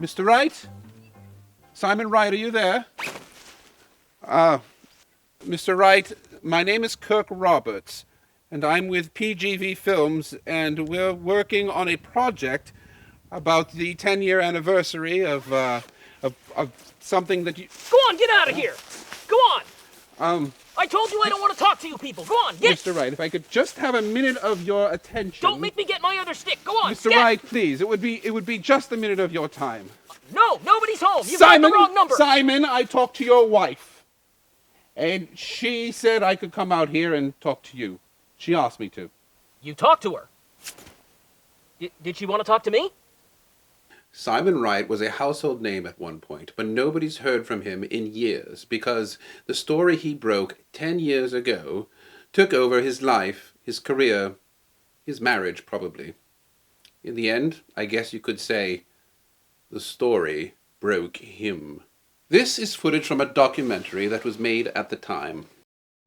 Mr. Wright? Simon Wright, are you there? Mr. Wright, my name is Kirk Roberts, and I'm with PGV Films, and we're working on a project about the 10-year anniversary of something that you... Go on, get out of here! Go on! I told you I don't want to talk to you people! Go on, get... Mr. Wright, if I could just have a minute of your attention... Don't make me get my other stick! Go on, Mr. get... Wright, please, it would be just a minute of your time. No, nobody's home! You've got the wrong number! Simon, I talked to your wife, and she said I could come out here and talk to you. She asked me to. You talked to her? Did she want to talk to me? Simon Wright was a household name at one point, but nobody's heard from him in years because the story he broke 10 years ago took over his life, his career, his marriage probably. In the end, I guess you could say, the story broke him. This is footage from a documentary that was made at the time.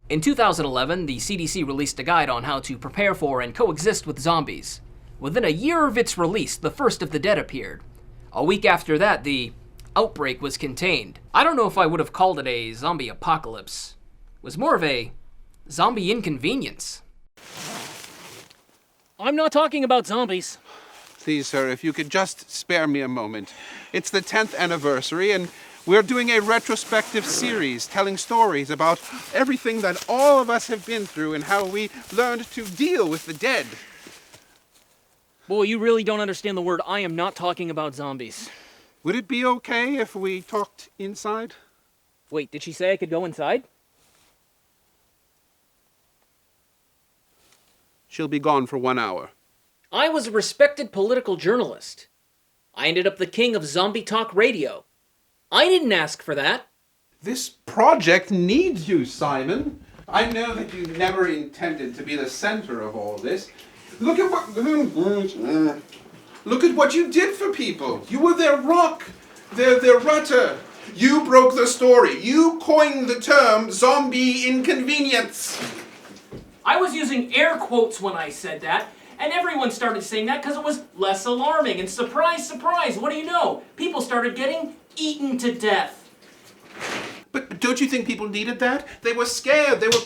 In 2011, the CDC released a guide on how to prepare for and coexist with zombies. Within a year of its release, the first of the dead appeared. A week after that, the outbreak was contained. I don't know if I would have called it a zombie apocalypse. It was more of a zombie inconvenience. I'm not talking about zombies. Please, sir, if you could just spare me a moment. It's the 10th anniversary, and we're doing a retrospective series telling stories about everything that all of us have been through and how we learned to deal with the dead. Boy, you really don't understand the word. I am not talking about zombies. Would it be okay if we talked inside? Wait, did she say I could go inside? She'll be gone for 1 hour. I was a respected political journalist. I ended up the king of zombie talk radio. I didn't ask for that. This project needs you, Simon. I know that you never intended to be the center of all this. Look at what you did for people. You were their rock, their rudder. You broke the story. You coined the term zombie inconvenience. I was using air quotes when I said that, and everyone started saying that because it was less alarming. And surprise, surprise, what do you know? People started getting eaten to death. But don't you think people needed that? They were scared. They were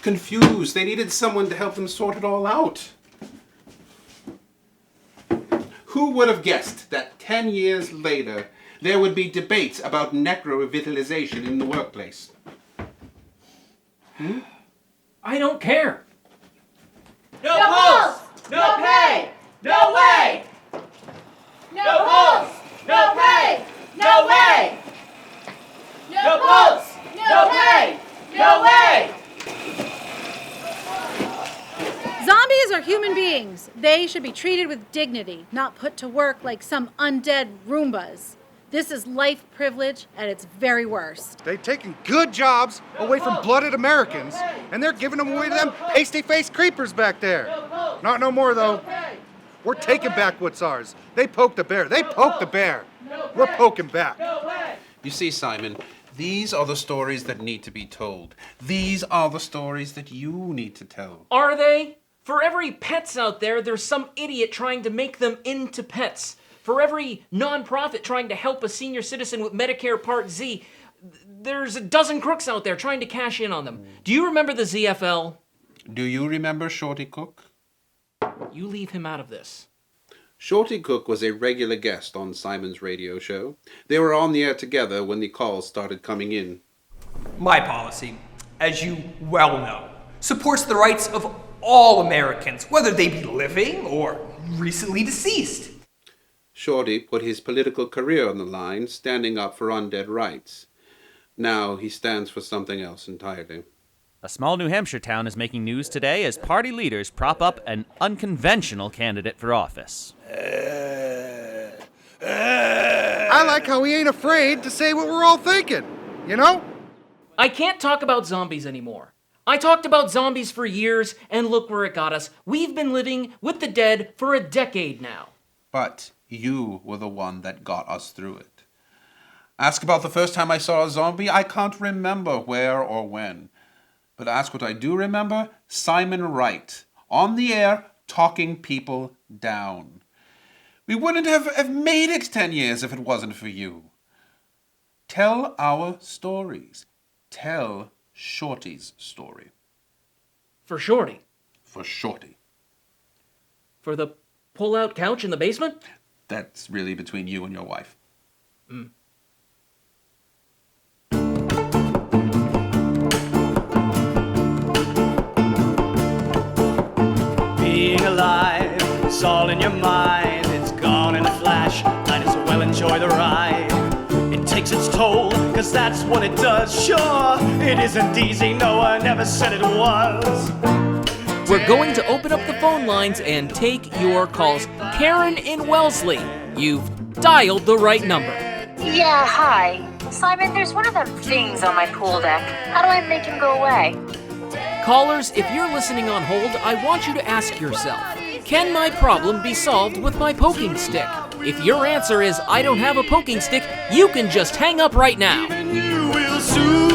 confused. They needed someone to help them sort it all out. Who would have guessed that 10 years later there would be debates about necro-revitalization in the workplace? I don't care. No pulse! No pay! No way! No pulse! No pay! No way! No pulse! No pay! No way! Zombies are human beings. They should be treated with dignity, not put to work like some undead Roombas. This is life privilege at its very worst. They've taken good jobs away from blooded Americans, and they're giving them away to them pasty-faced creepers back there. Not no more, though. We're taking back what's ours. They poked the bear. They poked the bear. We're poking back. You see, Simon, these are the stories that need to be told. These are the stories that you need to tell. Are they? For every pets out there, there's some idiot trying to make them into pets. For every nonprofit trying to help a senior citizen with Medicare Part Z, there's a dozen crooks out there trying to cash in on them. Do you remember the ZFL? Do you remember Shorty Cook? You leave him out of this. Shorty Cook was a regular guest on Simon's radio show. They were on the air together when the calls started coming in. My policy, as you well know, supports the rights of all Americans, whether they be living or recently deceased. Shorty put his political career on the line, standing up for undead rights. Now he stands for something else entirely. A small New Hampshire town is making news today as party leaders prop up an unconventional candidate for office. I like how he ain't afraid to say what we're all thinking, you know? I can't talk about zombies anymore. I talked about zombies for years, and look where it got us. We've been living with the dead for a decade now. But you were the one that got us through it. Ask about the first time I saw a zombie, I can't remember where or when. But ask what I do remember, Simon Wright, on the air, talking people down. We wouldn't have made it 10 years if it wasn't for you. Tell our stories. Tell Shorty's story. For Shorty. For Shorty. For the pull-out couch in the basement? That's really between you and your wife. Being alive, it's all in your mind. It's gone in a flash, might as well enjoy the ride. It takes its toll, cause that's what it does. Sure, it isn't easy, no one ever said it was. We're going to open up the phone lines and take your calls. Karen in Wellesley, you've dialed the right number. Yeah, hi. Simon, there's one of them things on my pool deck. How do I make him go away? Callers, if you're listening on hold, I want you to ask yourself, can my problem be solved with my poking stick? If your answer is, I don't have a poking stick, you can just hang up right now. You will soon